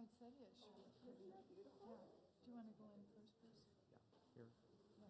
it said yes, sure. Isn't that beautiful? Yeah. Do you want to go in first, please? Yeah, here. Yeah.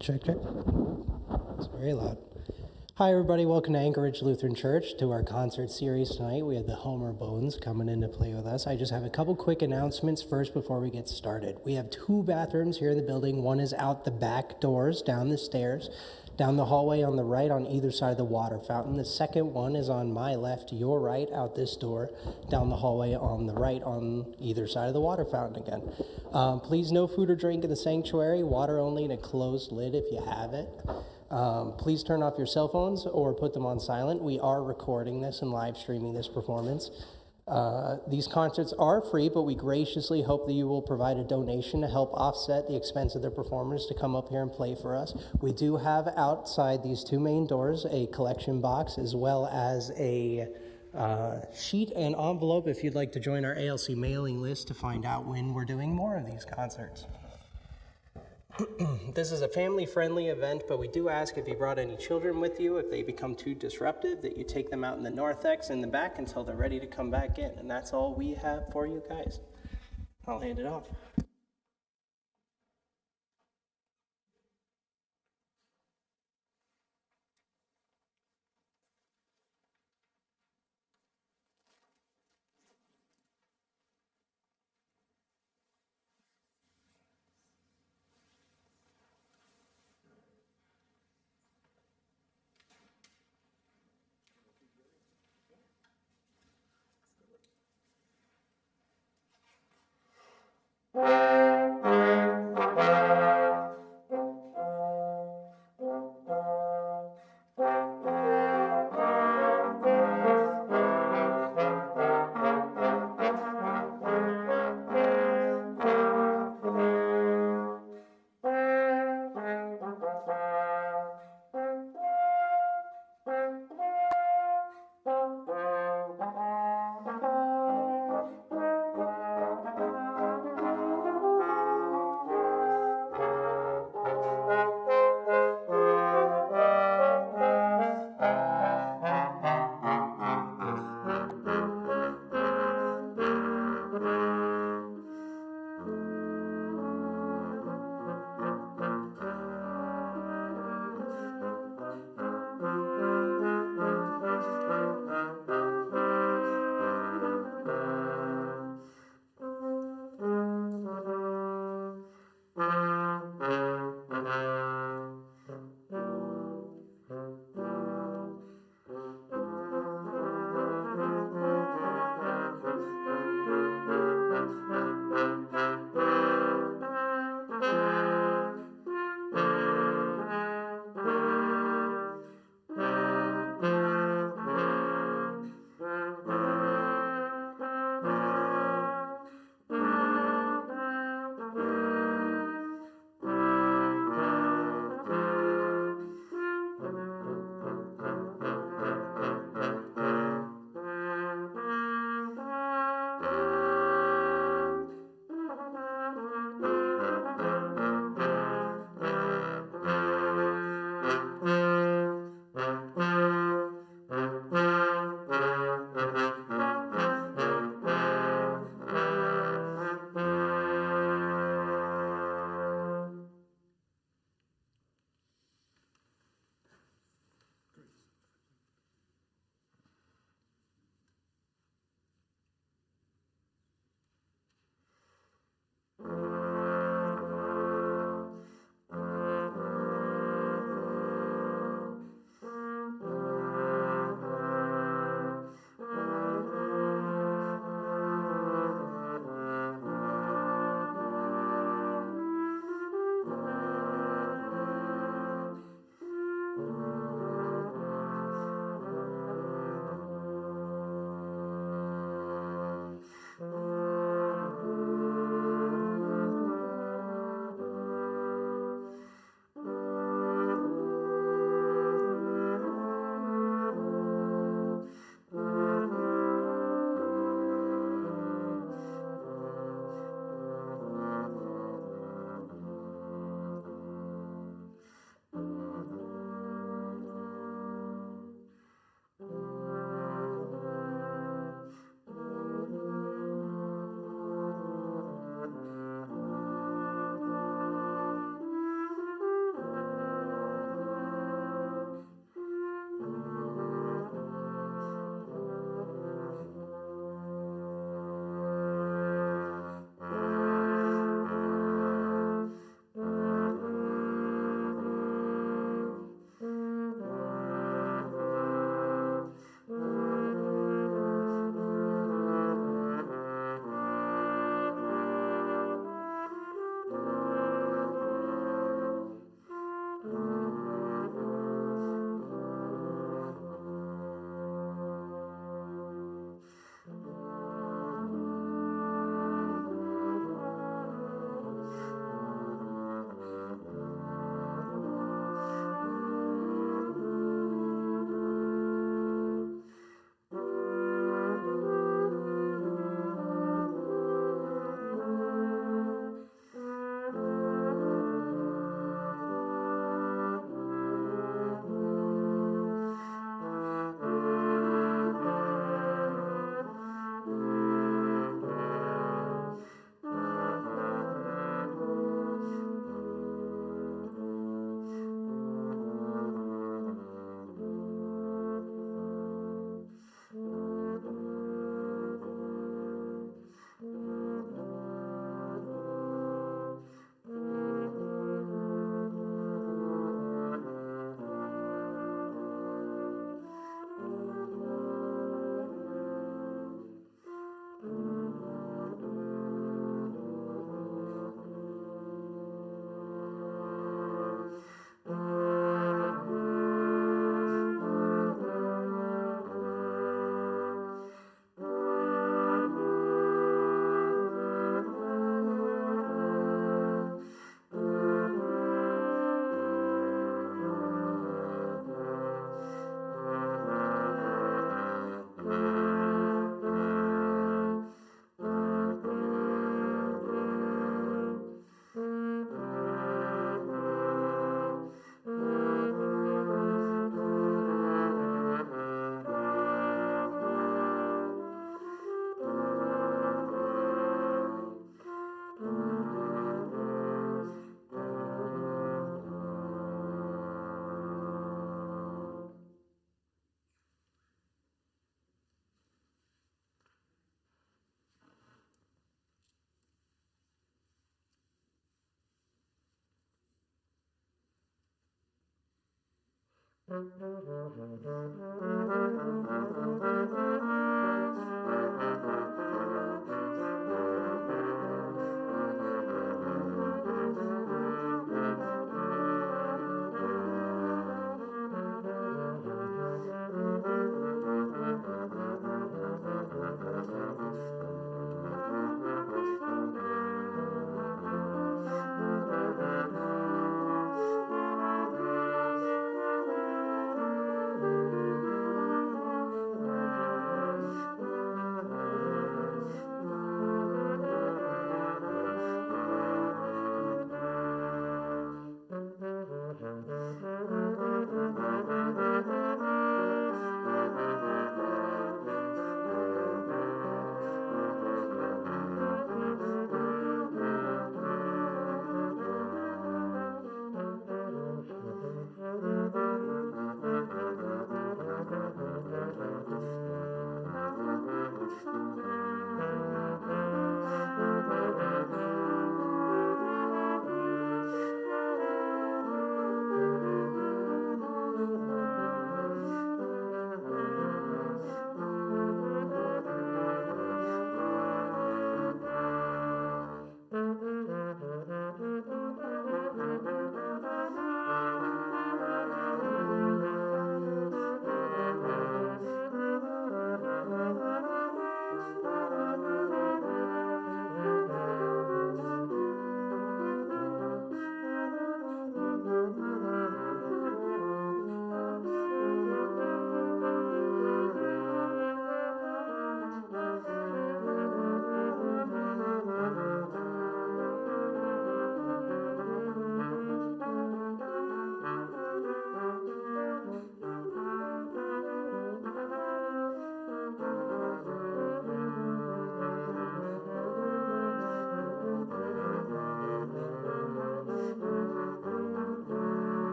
Check, check. It's very loud. Hi, everybody. Welcome to Anchorage Lutheran Church to our concert series tonight. We have the Homer Bones coming in to play with us. I just have a couple quick announcements first before we get started. We have 2 bathrooms here in the building. One is out the back doors, down the stairs, down the hallway on the right on either side of the water fountain. The second one is on my left, your right, out this door, down the hallway on the right on either side of the water fountain again. Please, no food or drink in the sanctuary. Water only and a closed lid if you have it. Please turn off your cell phones or put them on silent. We are recording this and live streaming this performance. These concerts are free, but we graciously hope that you will provide a donation to help offset the expense of the performers to come up here and play for us. We do have outside these 2 main doors a collection box as well as a sheet and envelope if you'd like to join our ALC mailing list to find out when we're doing more of these concerts. This is a family-friendly event, but we do ask if you brought any children with you, if they become too disruptive, that you take them out in the narthex in the back until they're ready to come back in. And that's all we have for you guys. I'll hand it off.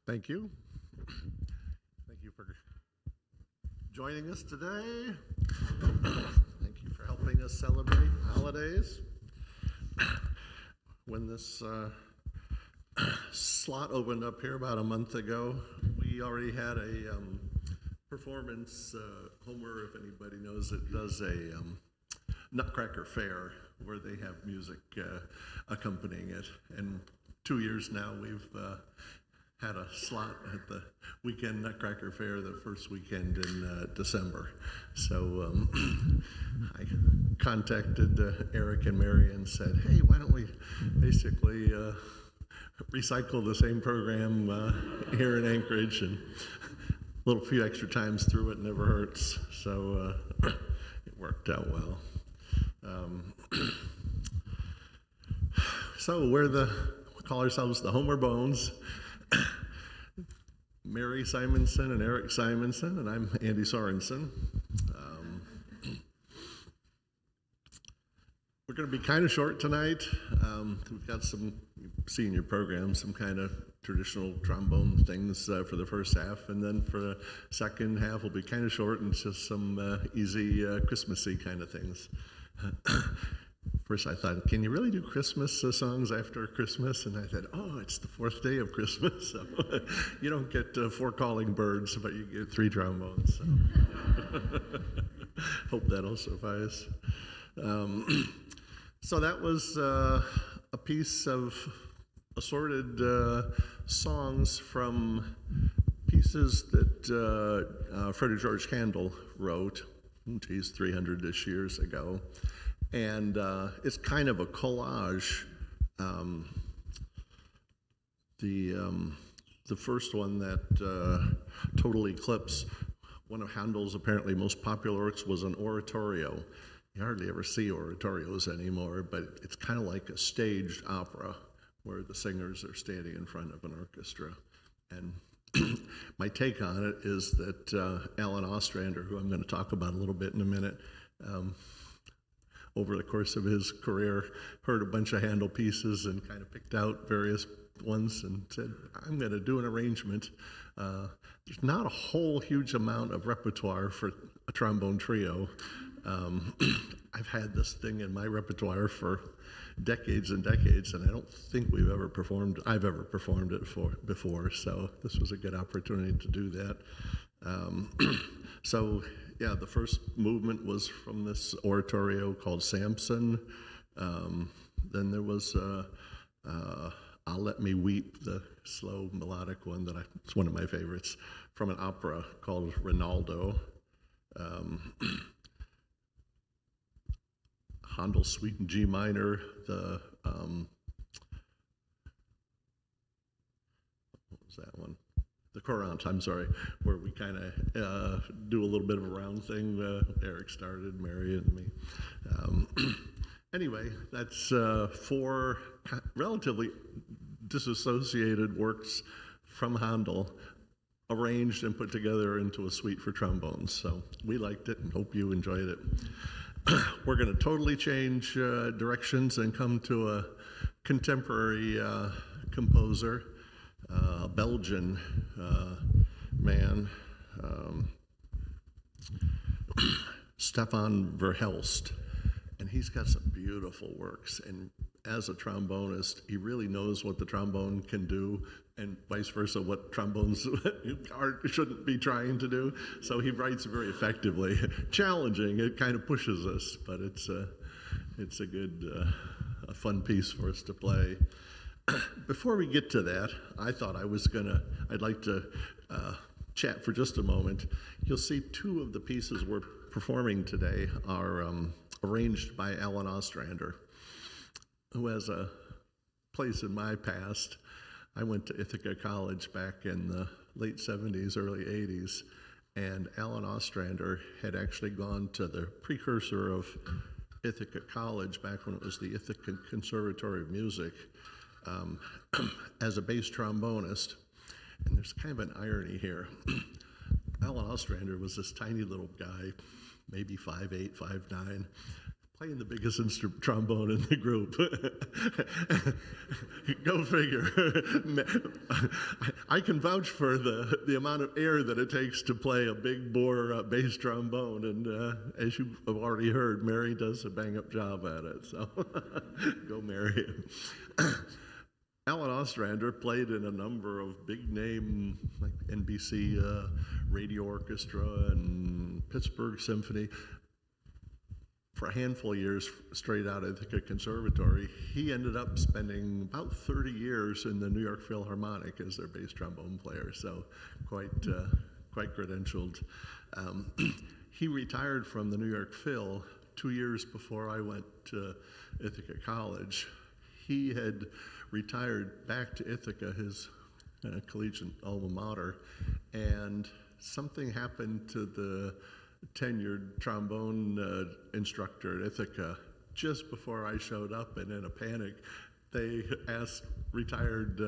Thank you. Thank you for joining us today. Thank you for helping us celebrate holidays. When this slot opened up here about a month ago, we already had a performance. Homer, if anybody knows it, does a Nutcracker Fair where they have music accompanying it. And 2 years now we've had a slot at the weekend Nutcracker Fair the first weekend in December. So I contacted Eric and Mary and said, hey, why don't we basically recycle the same program here in Anchorage, and a little few extra times through it never hurts. So it worked out well. So we call ourselves the Homer Bones. Mary Simonson and Eric Simonson, and I'm Andy Sorensen. We're going to be kind of short tonight. We've got some, senior programs, some kind of traditional trombone things for the first half, and then for the second half will be kind of short and just some easy Christmassy kind of things. First I thought, can you really do Christmas songs after Christmas? And I said, oh, it's the fourth day of Christmas, so you don't get 4 calling birds, but you get 3 trombones. So. Hope that'll suffice. So that was a piece of assorted songs from pieces that Frederick George Handel wrote, 300-ish years ago. And it's kind of a collage. The first one that Total Eclipse, one of Handel's apparently most popular works, was an oratorio. You hardly ever see oratorios anymore, but it's kind of like a staged opera where the singers are standing in front of an orchestra. And my take on it is that Alan Ostrander, who I'm going to talk about a little bit in a minute, over the course of his career, heard a bunch of Handel pieces and kind of picked out various ones and said, I'm going to do an arrangement. There's not a whole huge amount of repertoire for a trombone trio. I've had this thing in my repertoire for decades and decades, and I don't think I've ever performed it before, so this was a good opportunity to do that. So yeah, the first movement was from this oratorio called Samson. Then there was I'll Let Me Weep, the slow melodic one it's one of my favorites, from an opera called Rinaldo. Handel's Suite in G minor, what was that one? The Courant, I'm sorry, where we kind of do a little bit of a round thing. Eric started, Mary and me. Anyway, that's 4 relatively disassociated works from Handel, arranged and put together into a suite for trombones. So we liked it and hope you enjoyed it. We're going to totally change directions and come to a contemporary composer, a Belgian man. Stefan Verhelst, and he's got some beautiful works. And as a trombonist, he really knows what the trombone can do, and vice versa, what trombones shouldn't be trying to do. So he writes very effectively. Challenging, it kind of pushes us, but it's a good, a fun piece for us to play. Before we get to that, I'd like to chat for just a moment. You'll see two of the pieces we're performing today are arranged by Alan Ostrander, who has a place in my past. I went to Ithaca College back in the late 70s, early 80s, and Alan Ostrander had actually gone to the precursor of Ithaca College back when it was the Ithaca Conservatory of Music as a bass trombonist. And there's kind of an irony here. Alan Ostrander was this tiny little guy, maybe 5'8", 5'9", playing the biggest trombone in the group. Go figure. I can vouch for the amount of air that it takes to play a big bore bass trombone, and as you have already heard, Mary does a bang-up job at it, so go Mary. Alan Ostrander played in a number of big-name, like NBC Radio Orchestra and Pittsburgh Symphony. For a handful of years, straight out of the Conservatory, he ended up spending about 30 years in the New York Philharmonic as their bass trombone player, so quite credentialed. He retired from the New York Phil 2 years before I went to Ithaca College. He had retired back to Ithaca, his collegiate alma mater, and something happened to the tenured trombone instructor at Ithaca just before I showed up, and in a panic, they asked retired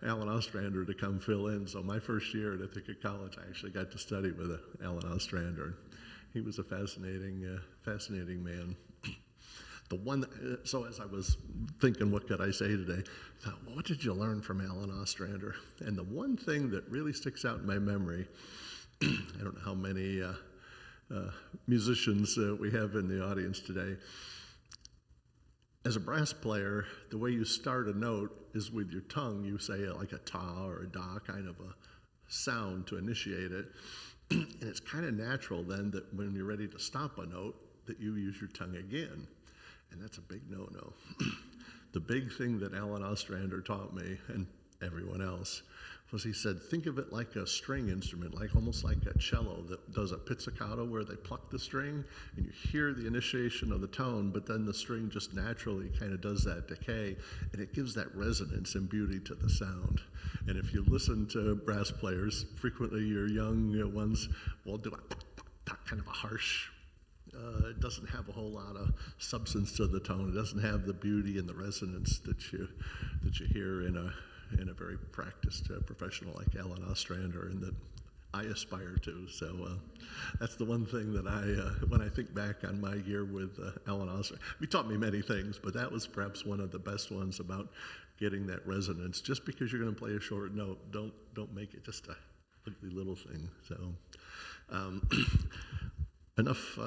Alan Ostrander to come fill in. So my first year at Ithaca College, I actually got to study with Alan Ostrander. He was a fascinating man. So as I was thinking, what could I say today? I thought, well, what did you learn from Alan Ostrander? And the one thing that really sticks out in my memory, I don't know how many musicians we have in the audience today. As a brass player, the way you start a note is with your tongue. You say like a ta or a da, kind of a sound to initiate it. And it's kind of natural then that when you're ready to stop a note, that you use your tongue again. And that's a big no-no. The big thing that Alan Ostrander taught me, and everyone else, was he said, think of it like a string instrument, almost like a cello that does a pizzicato where they pluck the string and you hear the initiation of the tone, but then the string just naturally kind of does that decay, and it gives that resonance and beauty to the sound. And if you listen to brass players, frequently your young ones will do a kind of a harsh. It doesn't have a whole lot of substance to the tone. It doesn't have the beauty and the resonance that you hear in a very practiced professional like Alan Ostrander, and that I aspire to. So that's the one thing that when I think back on my year with Alan Ostrander, he taught me many things, but that was perhaps one of the best ones about getting that resonance. Just because you're going to play a short note, don't make it just a ugly little thing. So. Enough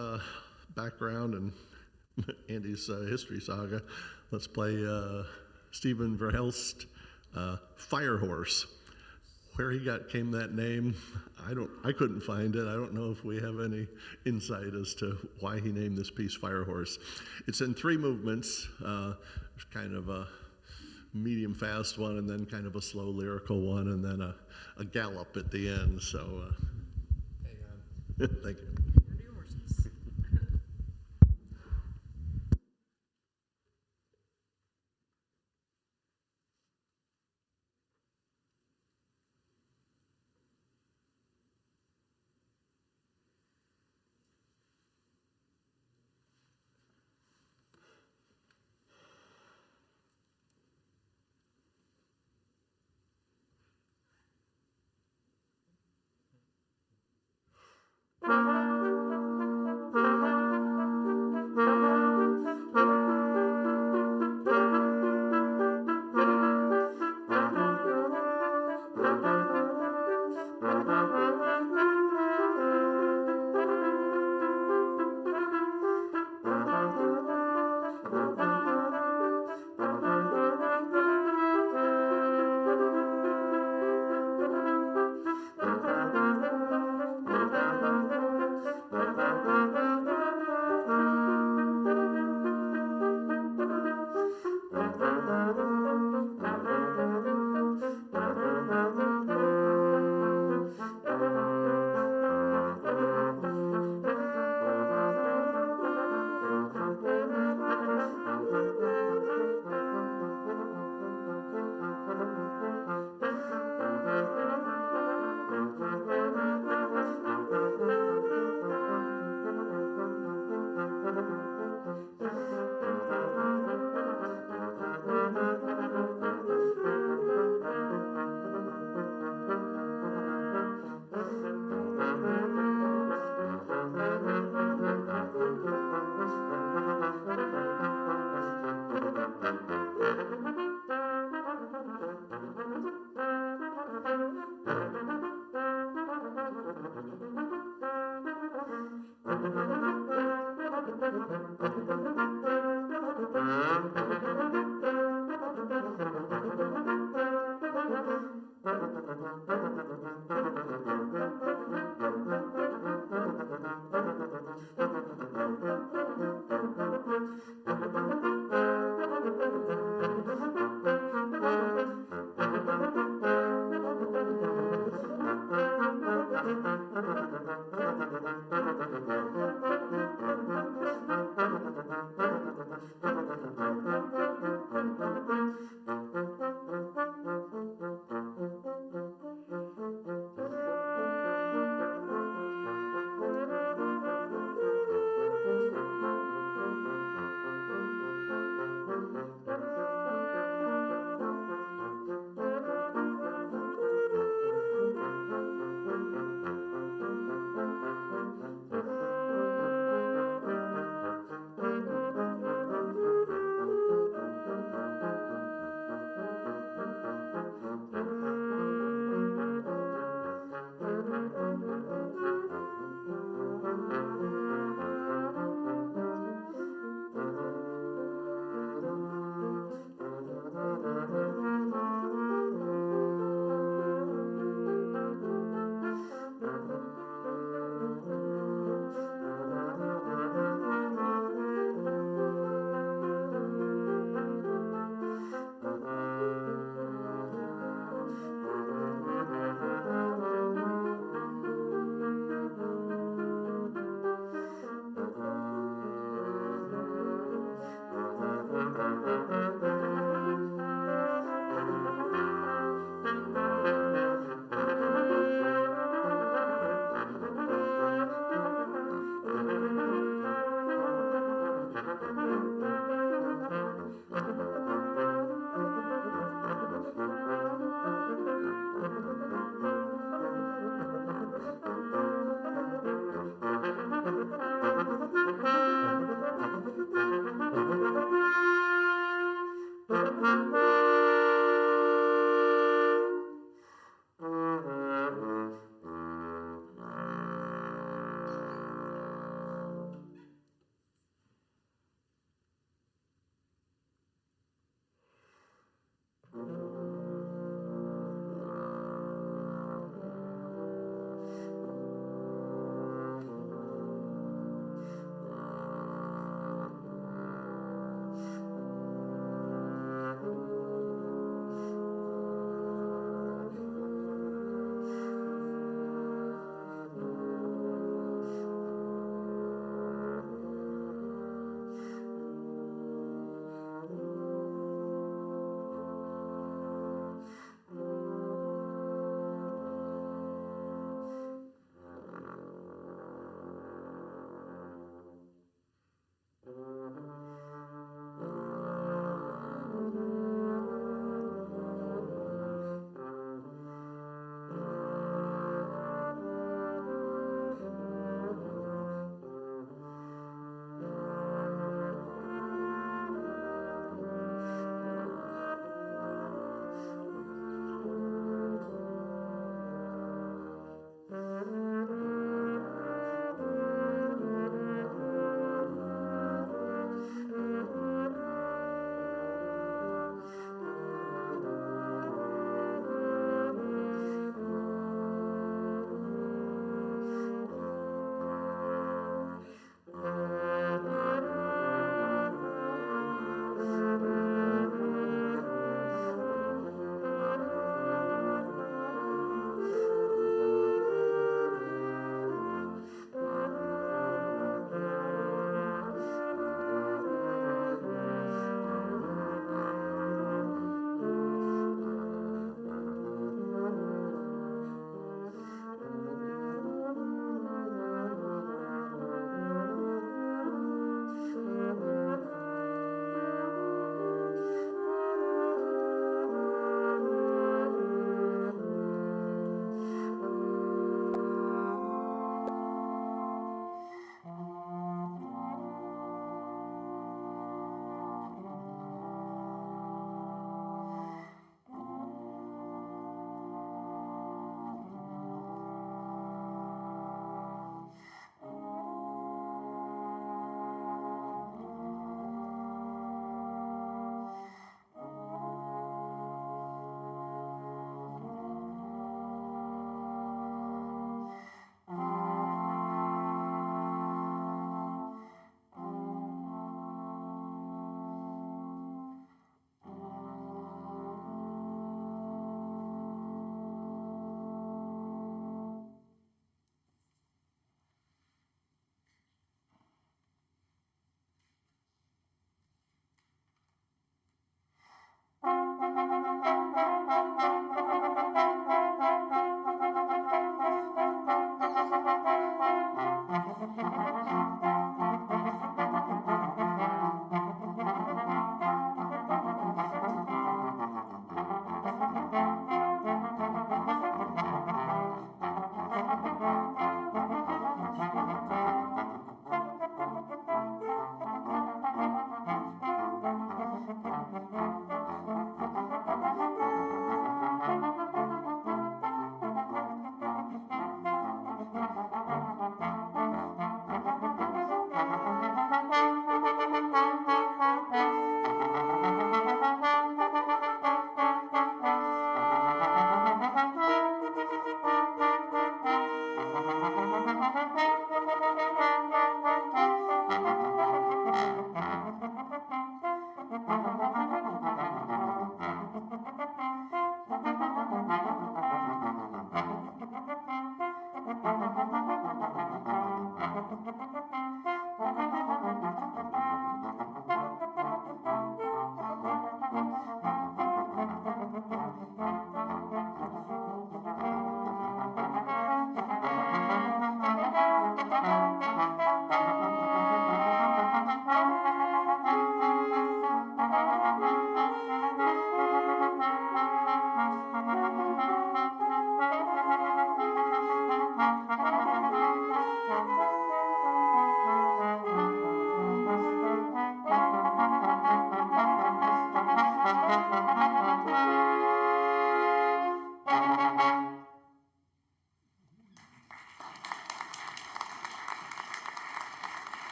background and Andy's history saga. Let's play Stephen Verhelst, Fire Horse. Where came that name, I couldn't find it. I don't know if we have any insight as to why he named this piece Fire Horse. It's in 3 movements. There's kind of a medium fast one, and then kind of a slow lyrical one, and then a gallop at the end. So hang on. Thank you.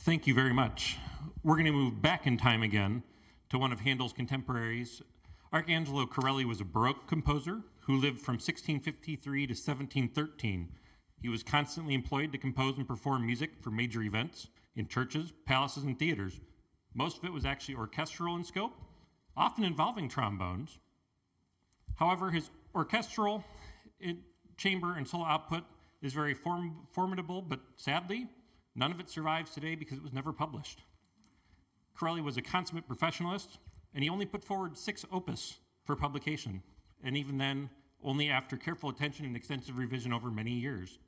Thank you very much. We're going to move back in time again to one of Handel's contemporaries. Arcangelo Corelli was a Baroque composer who lived from 1653 to 1713. He was constantly employed to compose and perform music for major events in churches, palaces, and theaters. Most of it was actually orchestral in scope, often involving trombones. However, his orchestral chamber and solo output is very formidable, but sadly, none of it survives today because it was never published. Corelli was a consummate professionalist, and he only put forward 6 opus for publication, and even then, only after careful attention and extensive revision over many years.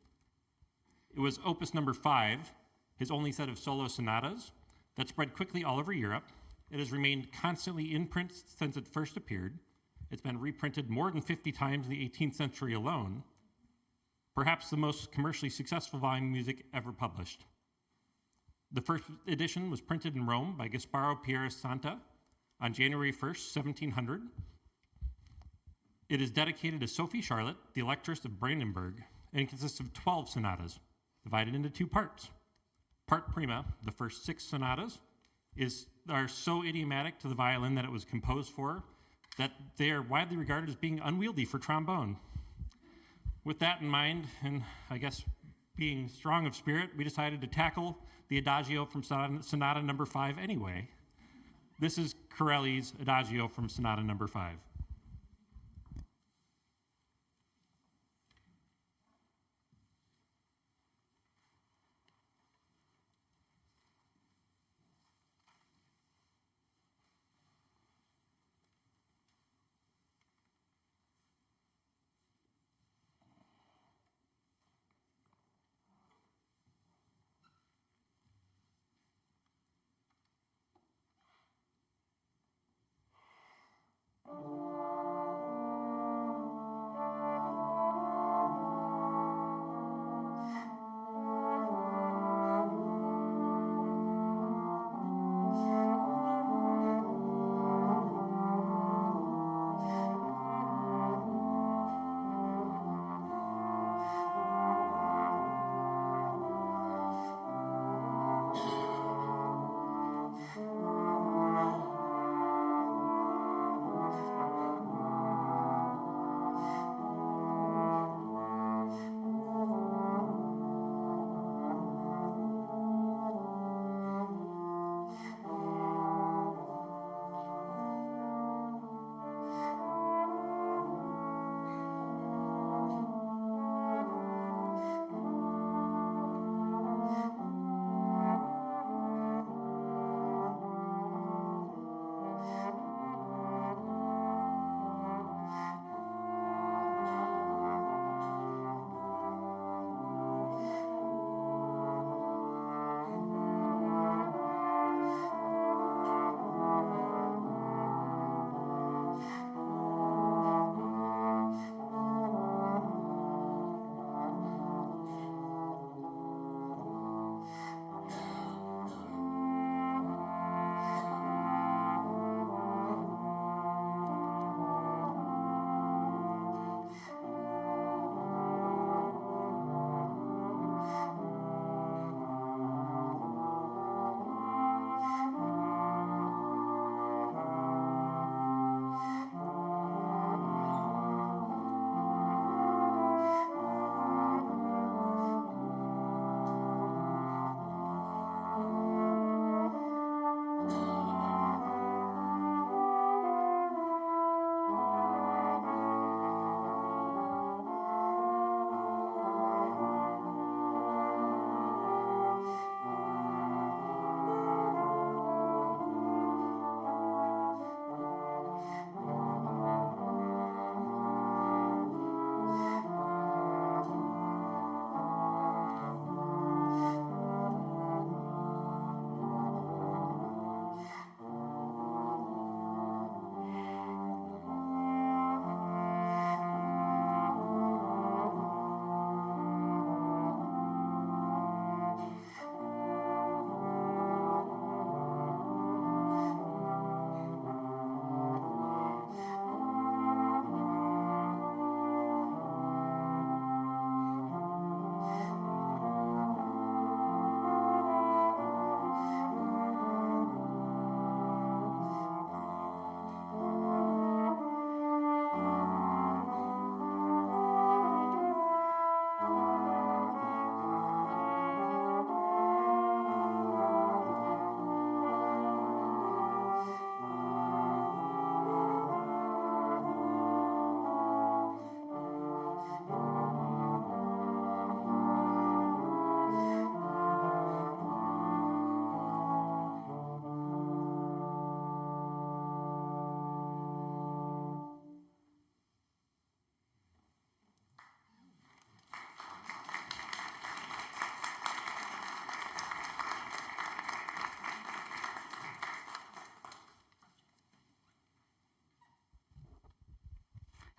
It was opus number 5, his only set of solo sonatas, that spread quickly all over Europe. It has remained constantly in print since it first appeared. It's been reprinted more than 50 times in the 18th century alone, perhaps the most commercially successful volume of music ever published. The first edition was printed in Rome by Gasparo Pierasanta on January 1st, 1700. It is dedicated to Sophie Charlotte, the Electress of Brandenburg, and it consists of 12 sonatas, divided into 2 parts. Part prima, the first 6 sonatas, are so idiomatic to the violin that it was composed for, that they are widely regarded as being unwieldy for trombone. With that in mind, and I guess being strong of spirit, we decided to tackle the Adagio from Sonata number 5 anyway. This is Corelli's Adagio from Sonata number 5.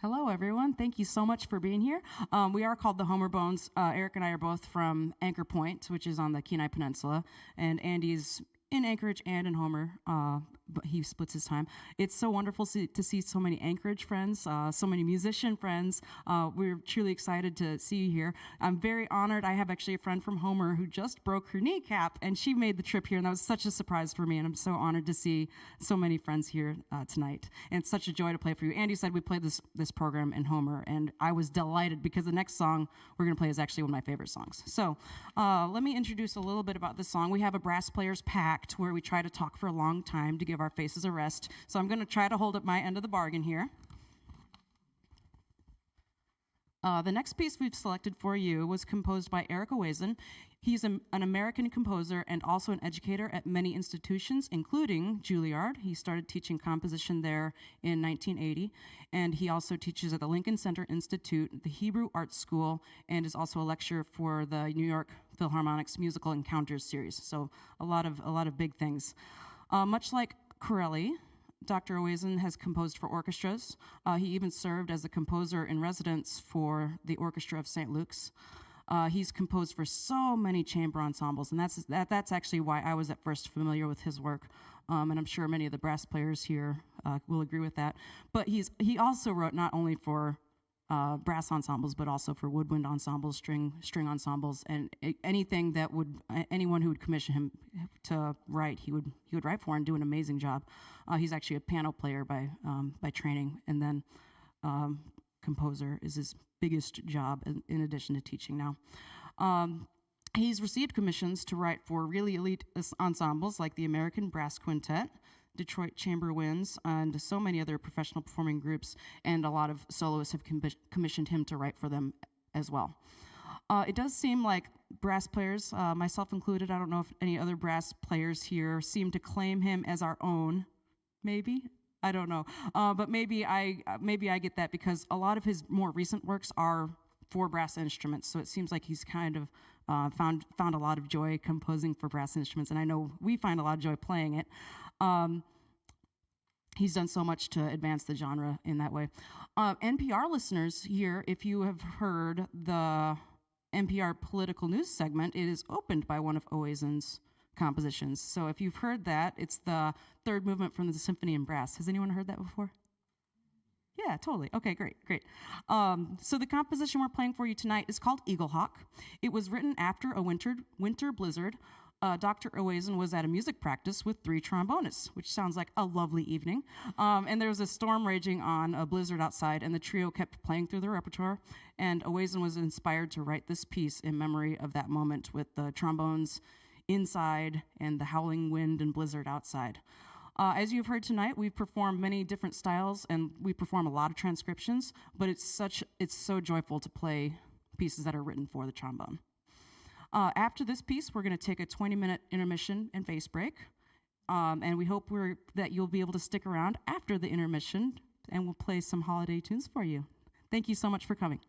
Hello, everyone. Thank you so much for being here. We are called the Homer Bones. Eric and I are both from Anchor Point, which is on the Kenai Peninsula, and Andy's in Anchorage and in Homer, but he splits his time. It's so wonderful to see so many Anchorage friends, so many musician friends. We're truly excited to see you here. I'm very honored. I have actually a friend from Homer who just broke her kneecap, and she made the trip here, and that was such a surprise for me, and I'm so honored to see so many friends here tonight. And it's such a joy to play for you. Andy said we played this program in Homer, and I was delighted because the next song we're going to play is actually one of my favorite songs. So let me introduce a little bit about this song. We have a brass players pact where we try to talk for a long time to give our faces a rest. So I'm going to try to hold up my end of the bargain here. The next piece we've selected for you was composed by Eric Owazen. He's an American composer and also an educator at many institutions, including Juilliard. He started teaching composition there in 1980, and he also teaches at the Lincoln Center Institute, the Hebrew Art School, and is also a lecturer for the New York Philharmonic's Musical Encounters series. So a lot of big things. Much like Corelli, Dr. Owazen has composed for orchestras. He even served as a composer in residence for the Orchestra of St. Luke's. He's composed for so many chamber ensembles, and that's actually why I was at first familiar with his work, and I'm sure many of the brass players here will agree with that. But he also wrote not only for brass ensembles, but also for woodwind ensembles, string ensembles, and anything that anyone who would commission him to write, he would write for and do an amazing job. He's actually a piano player by training, and then composer is his biggest job in addition to teaching now. He's received commissions to write for really elite ensembles like the American Brass Quintet, Detroit Chamber Winds, and so many other professional performing groups, and a lot of soloists have commissioned him to write for them as well. It does seem like brass players, myself included, I don't know if any other brass players here seem to claim him as our own, maybe? I don't know, but maybe I get that because a lot of his more recent works are for brass instruments, so it seems like he's kind of found a lot of joy composing for brass instruments, and I know we find a lot of joy playing it. He's done so much to advance the genre in that way. NPR listeners here, if you have heard the NPR political news segment, it is opened by one of Owazen's compositions. So if you've heard that, it's the third movement from the Symphony in Brass. Has anyone heard that before? Yeah, totally. Okay, great. So the composition we're playing for you tonight is called Eaglehawk. It was written after a winter blizzard. Dr. Owazen was at a music practice with 3 trombonists, which sounds like a lovely evening. And there was a storm raging on, a blizzard outside, and the trio kept playing through their repertoire. And Owazen was inspired to write this piece in memory of that moment with the trombones inside and the howling wind and blizzard outside. As you've heard tonight, we've performed many different styles, and we perform a lot of transcriptions, but it's so joyful to play pieces that are written for the trombone. After this piece, we're going to take a 20-minute intermission and face break, and we hope that you'll be able to stick around after the intermission, and we'll play some holiday tunes for you. Thank you so much for coming.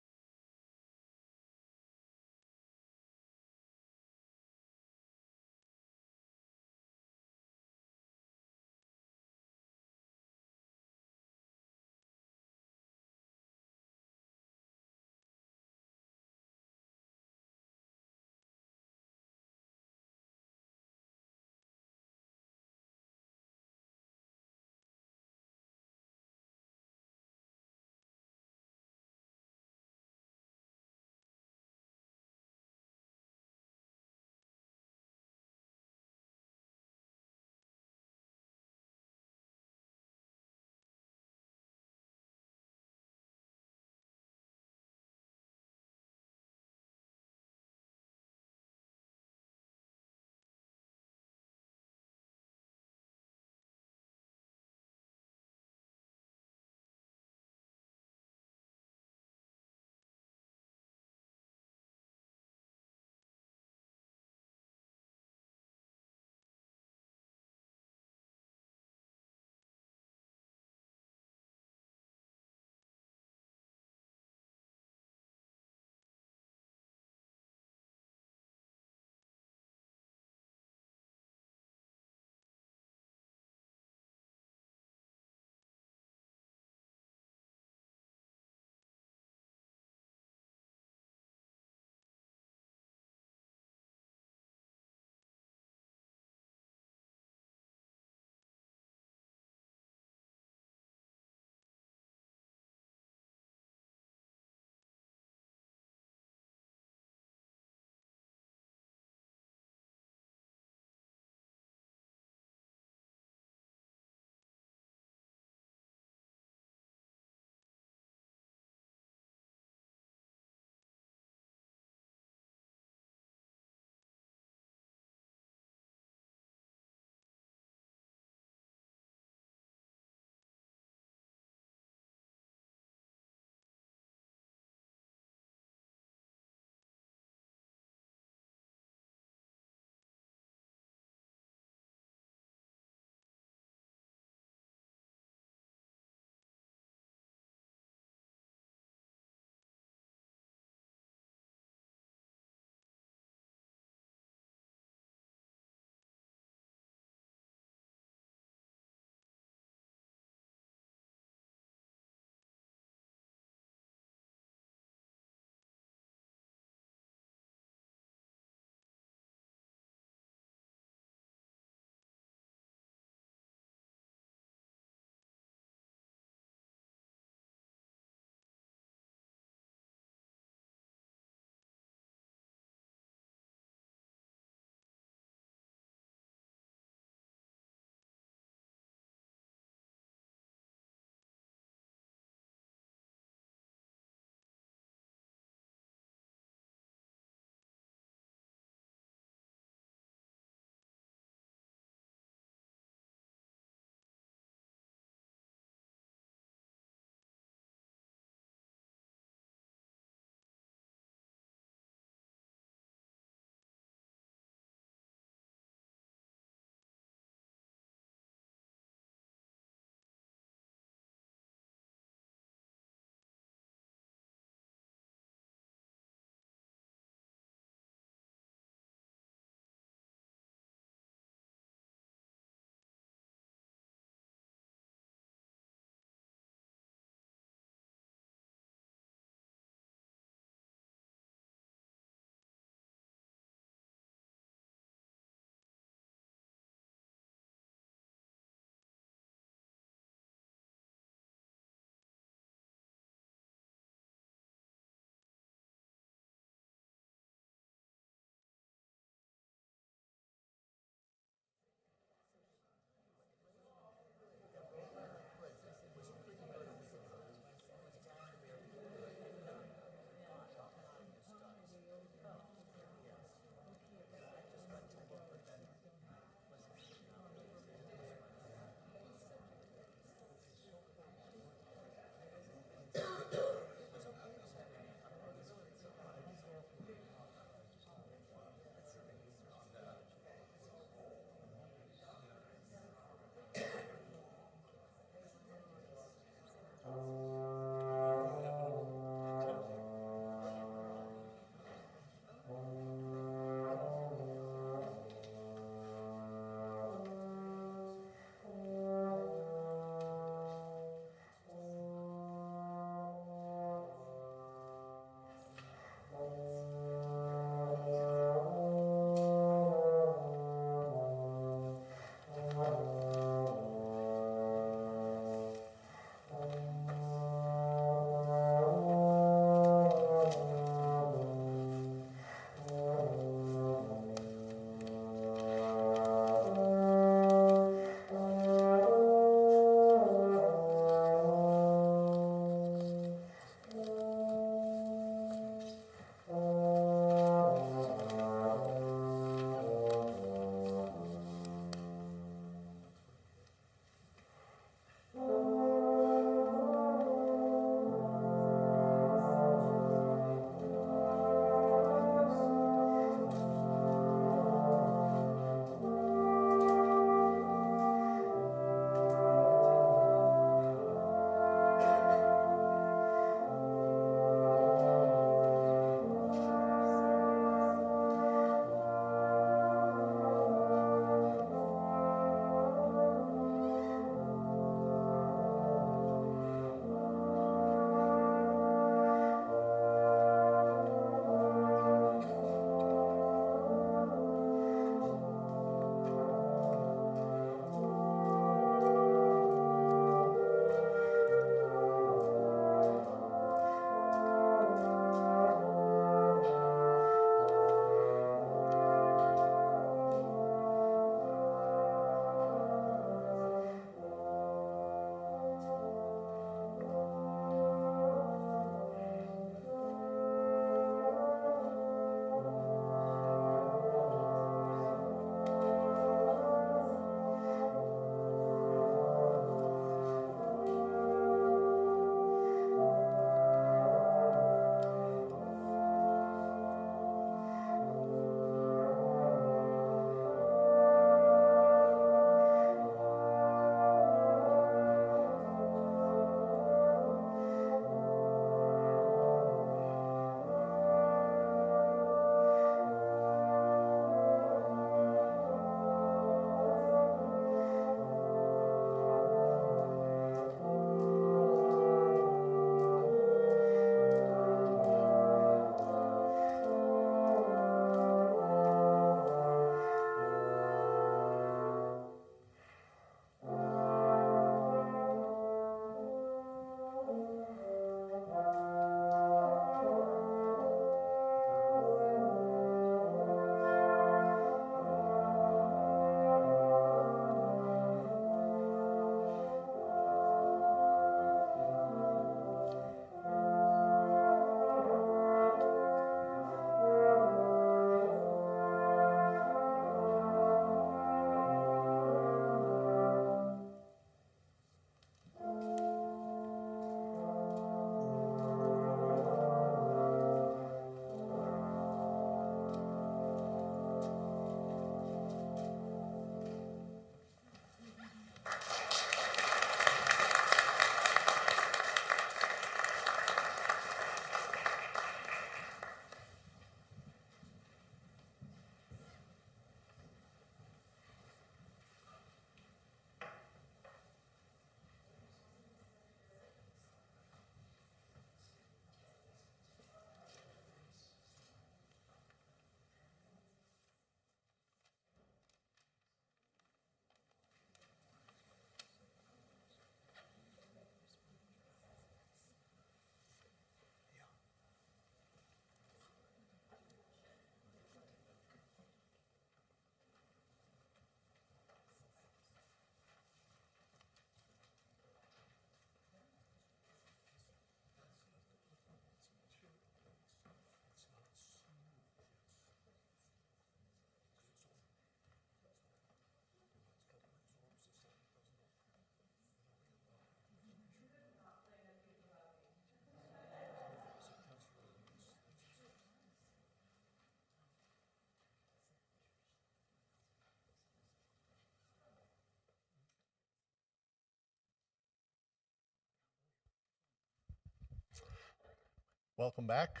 Welcome back.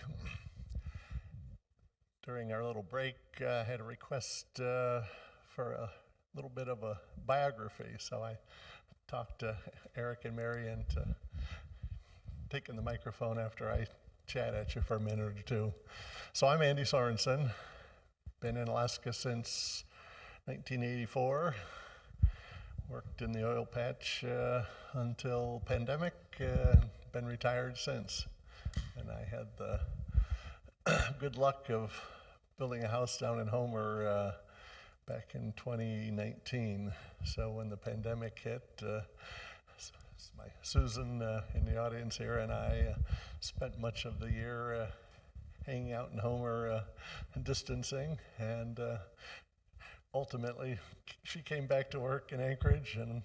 During our little break, I had a request for a little bit of a biography, so I talked to Eric and Mary into taking the microphone after I chat at you for a minute or two. So I'm Andy Sorensen, been in Alaska since 1984, worked in the oil patch until pandemic, been retired since. And I had the good luck of building a house down in Homer back in 2019. So when the pandemic hit, Susan in the audience here and I spent much of the year hanging out in Homer, distancing, and ultimately she came back to work in Anchorage, and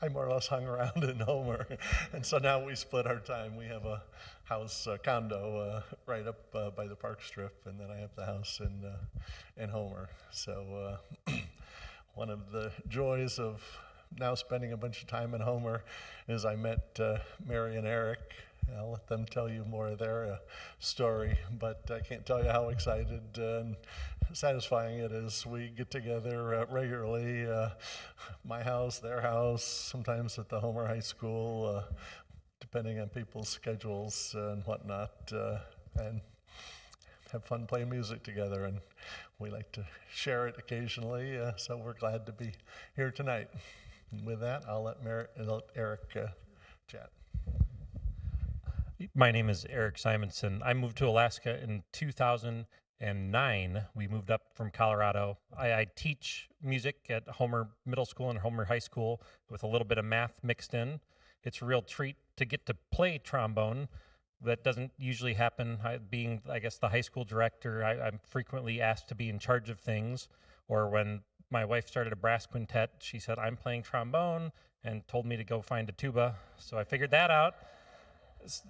I more or less hung around in Homer. And so now we split our time. We have a house, condo, right up by the park strip, and then I have the house in Homer. So one of the joys of now spending a bunch of time in Homer is I met Mary and Eric. I'll let them tell you more of their story, but I can't tell you how excited and satisfying it is. We get together regularly, my house, their house, sometimes at the Homer High School, depending on people's schedules and whatnot, and have fun playing music together. And we like to share it occasionally, so we're glad to be here tonight. And with that, I'll let Eric chat. My name is Eric Simonson. I moved to Alaska in 2009. We moved up from Colorado. I teach music at Homer Middle School and Homer High School with a little bit of math mixed in. It's a real treat to get to play trombone. That doesn't usually happen. Being, I guess, the high school director, I'm frequently asked to be in charge of things. Or when my wife started a brass quintet, she said, I'm playing trombone, and told me to go find a tuba. So I figured that out.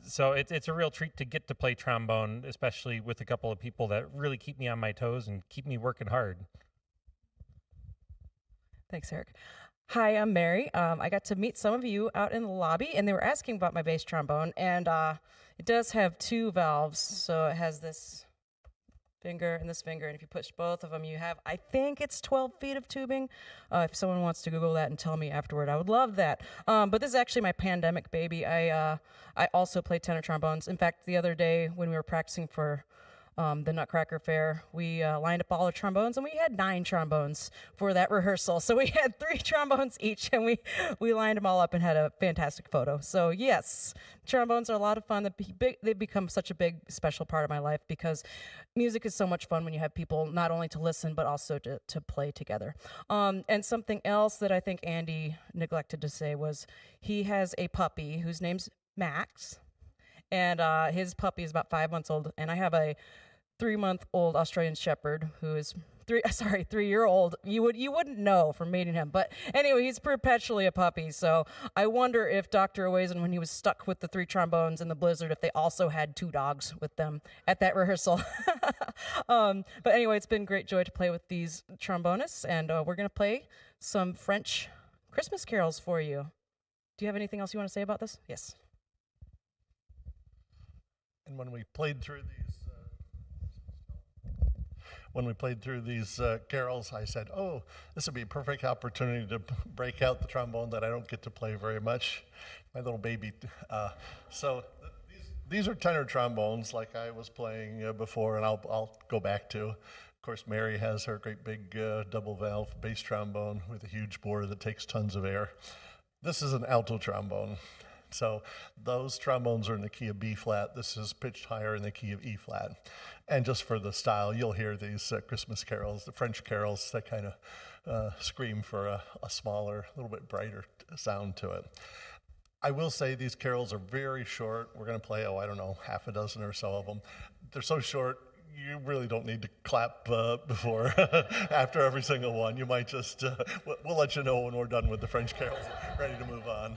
So it's a real treat to get to play trombone, especially with a couple of people that really keep me on my toes and keep me working hard. Thanks, Eric. Hi, I'm Mary. I got to meet some of you out in the lobby, and they were asking about my bass trombone, and it does have two valves, so it has this finger and this finger, and if you push both of them, you have, I think it's 12 feet of tubing. If someone wants to Google that and tell me afterward, I would love that. But this is actually my pandemic baby. I also play tenor trombones. In fact, the other day when we were practicing for the Nutcracker Fair, we lined up all the trombones, and we had 9 trombones for that rehearsal. So we had 3 trombones each, and we lined them all up and had a fantastic photo. So yes, trombones are a lot of fun. They've become such a big, special part of my life because music is so much fun when you have people not only to listen, but also to play together. And something else that I think Andy neglected to say was he has a puppy whose name's Max. And his puppy is about 5 months old, and I have a 3-month-old Australian Shepherd who is 3-year-old. You wouldn't know from meeting him, but anyway, he's perpetually a puppy. So I wonder if Dr. Owazen, when he was stuck with the 3 trombones in the blizzard, if they also had 2 dogs with them at that rehearsal. But anyway, it's been a great joy to play with these trombonists, and we're gonna play some French Christmas carols for you. Do you have anything else you want to say about this? Yes. And when we played through these carols, I said, oh, this would be a perfect opportunity to break out the trombone that I don't get to play very much, my little baby. These are tenor trombones like I was playing before, and I'll go back to. Of course, Mary has her great big double valve bass trombone with a huge bore that takes tons of air. This is an alto trombone. So those trombones are in the key of B flat. This is pitched higher in the key of E flat. And just for the style, you'll hear these Christmas carols, the French carols that kind of scream for a smaller, a little bit brighter sound to it. I will say these carols are very short. We're going to play, I don't know, half a dozen or so of them. They're so short, you really don't need to clap before, after every single one. You might just, we'll let you know when we're done with the French carols, ready to move on.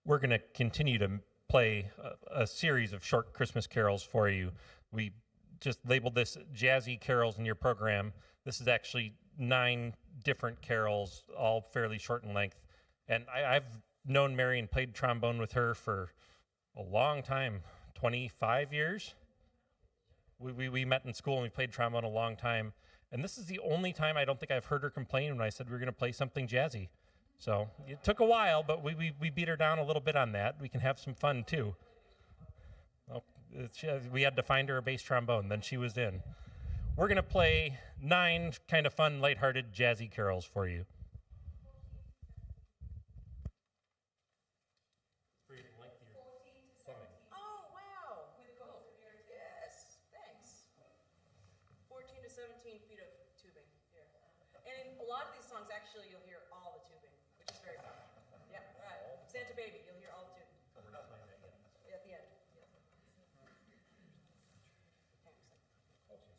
we're going to continue to play a series of short Christmas carols for you. We just labeled this Jazzy Carols in your program. This is actually 9 different carols, all fairly short in length. And I've known Mary and played trombone with her for a long time, 25 years. We met in school and we played trombone a long time. And this is the only time I don't think I've heard her complain when I said we were going to play something jazzy. So it took a while, but we beat her down a little bit on that. We can have some fun too. Oh, we had to find her a bass trombone, then she was in. We're going to play 9 kind of fun, lighthearted, jazzy carols for you. Oh, wow. Yes, thanks. 14 to 17 feet of tubing here. And in a lot of these songs, actually, you'll hear all the tubing, which is very fun. Yeah, right. Santa Baby, you'll hear all the tubing. At the end. Yeah. Hang on a second.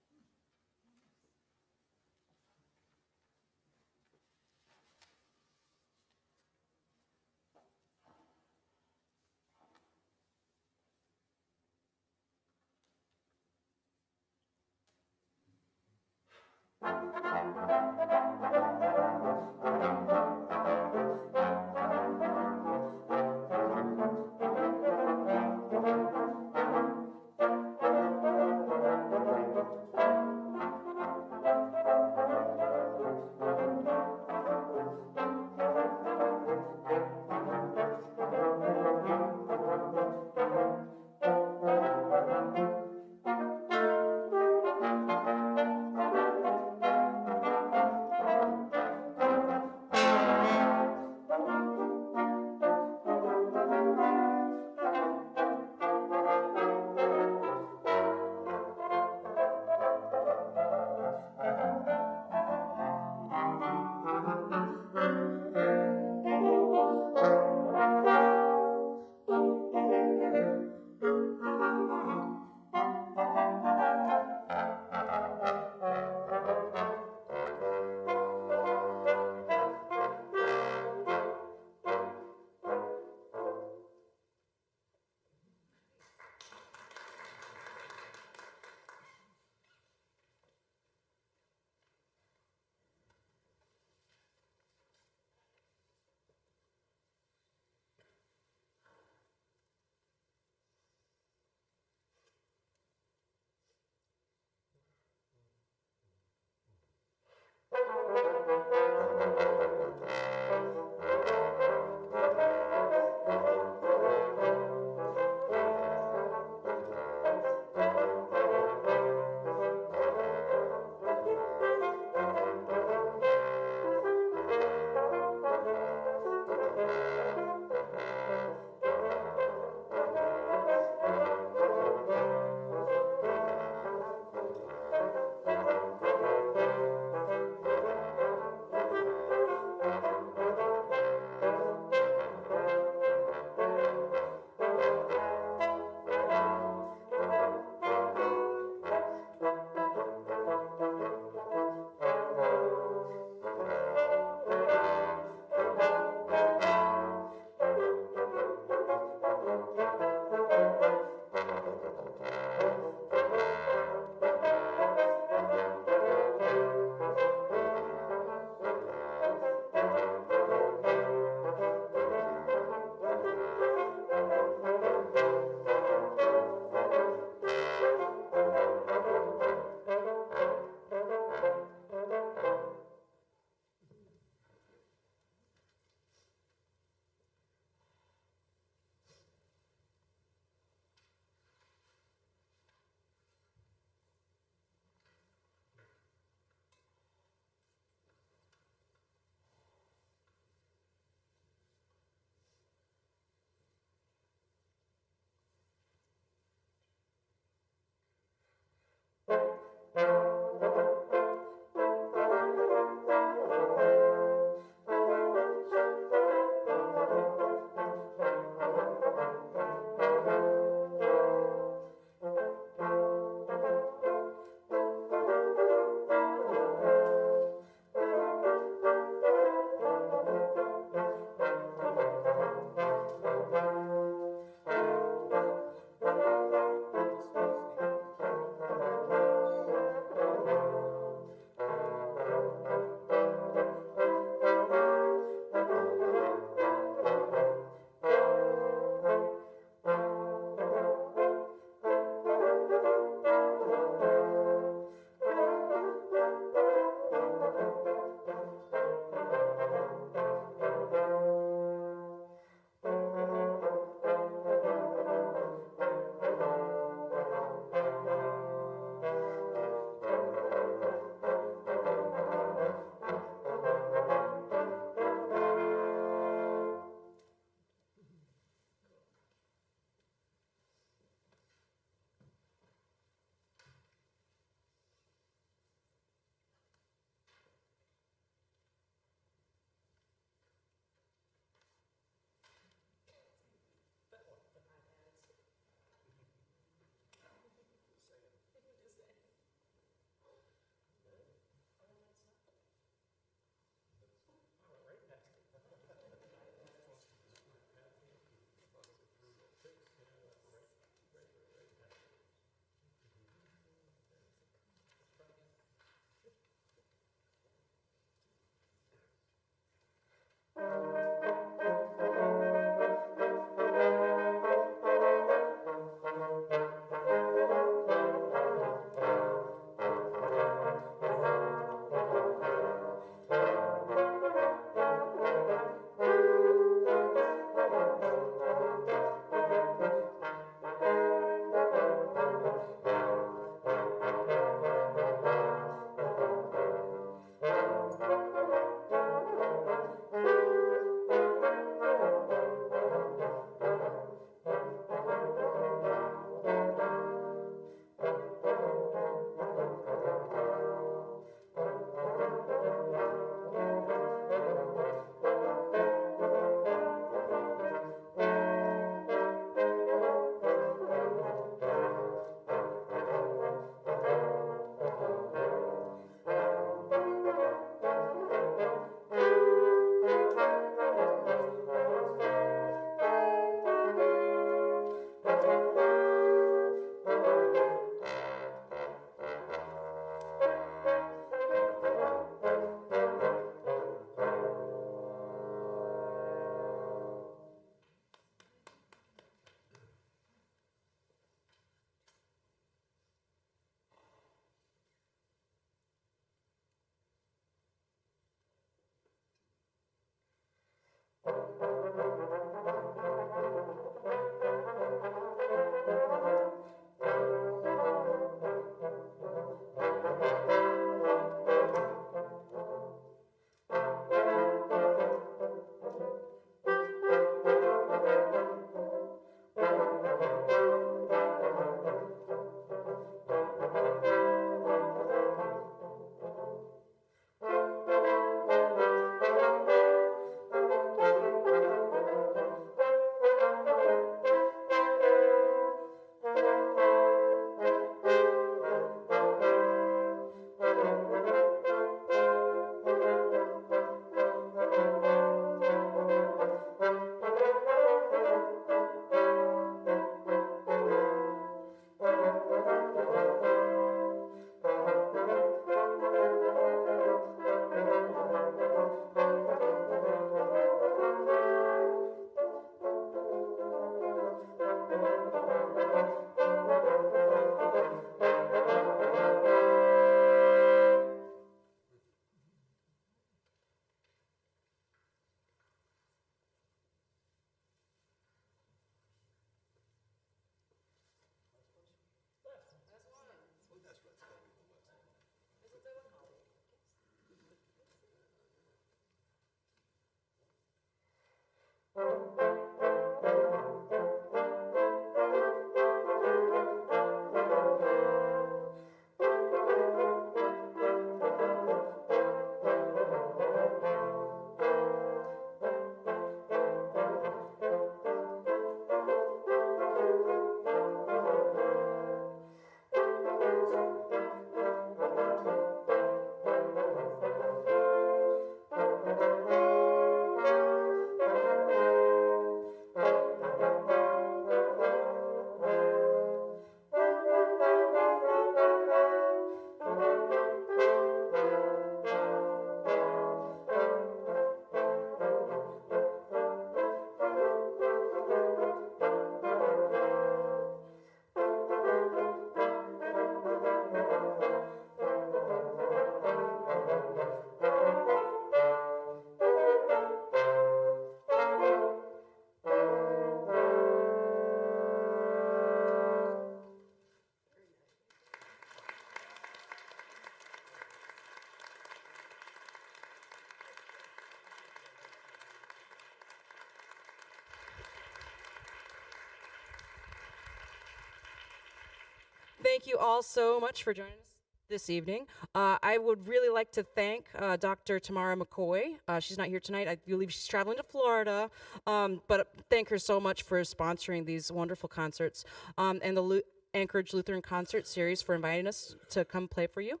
Thank you all so much for joining us this evening. I would really like to thank Dr. Tamara McCoy. She's not here tonight. I believe she's traveling to Florida, but thank her so much for sponsoring these wonderful concerts, and the Anchorage Lutheran Concert Series for inviting us to come play for you.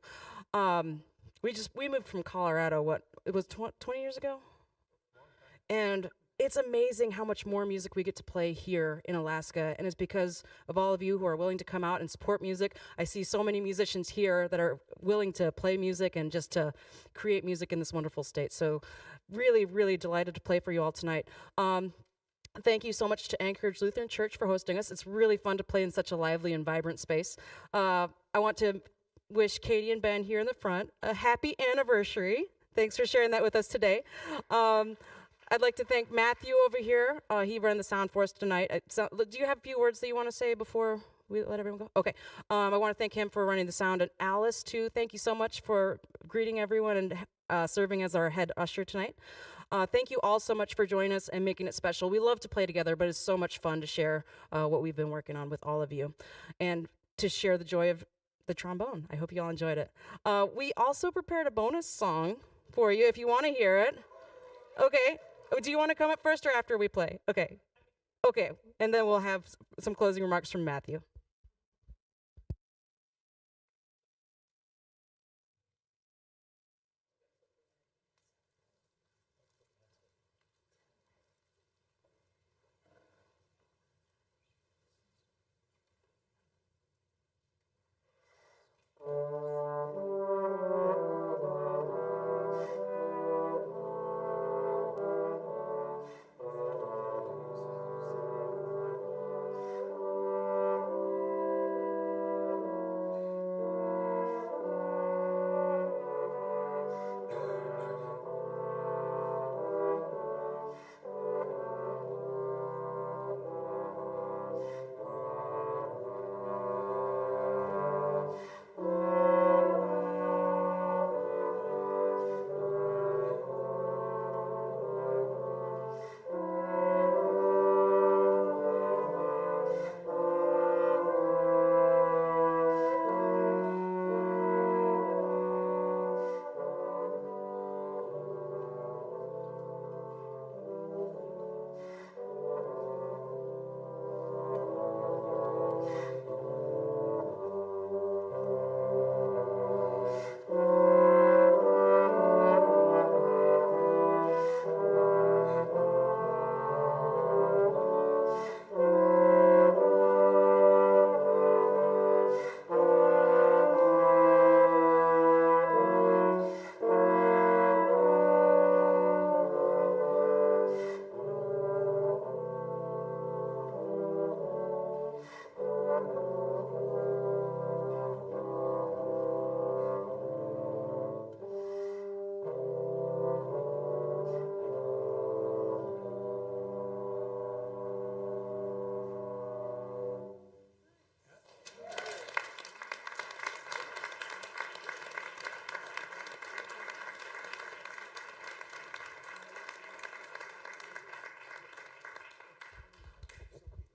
We moved from Colorado, it was 20 years ago? And it's amazing how much more music we get to play here in Alaska, and it's because of all of you who are willing to come out and support music. I see so many musicians here that are willing to play music and just to create music in this wonderful state. So really, really delighted to play for you all tonight. Thank you so much to Anchorage Lutheran Church for hosting us. It's really fun to play in such a lively and vibrant space. I want to wish Katie and Ben here in the front a happy anniversary. Thanks for sharing that with us today. I'd like to thank Matthew over here. He ran the sound for us tonight. Do you have a few words that you want to say before we let everyone go? Okay. I want to thank him for running the sound. And Alice, too, thank you so much for greeting everyone and serving as our head usher tonight. Thank you all so much for joining us and making it special. We love to play together, but it's so much fun to share what we've been working on with all of you and to share the joy of the trombone. I hope you all enjoyed it. We also prepared a bonus song for you if you want to hear it. Okay. Do you want to come up first or after we play? Okay. Okay. And then we'll have some closing remarks from Matthew.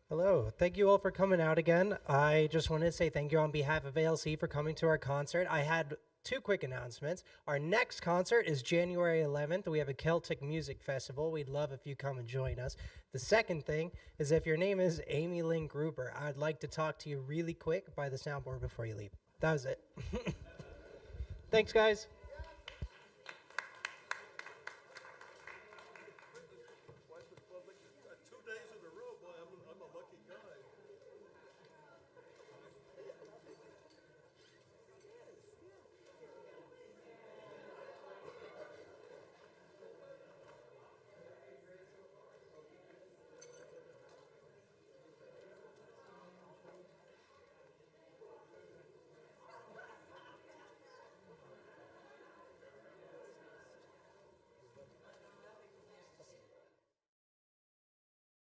Hello, thank you all for coming out again. I just wanted to say thank you on behalf of ALC for coming to our concert. I had two quick announcements. Our next concert is January 11th. We have a Celtic music festival. We'd love if you come and join us. The second thing is if your name is Amy Lynn Gruber, I'd like to talk to you really quick by the soundboard before you leave. That was it. Thanks, guys.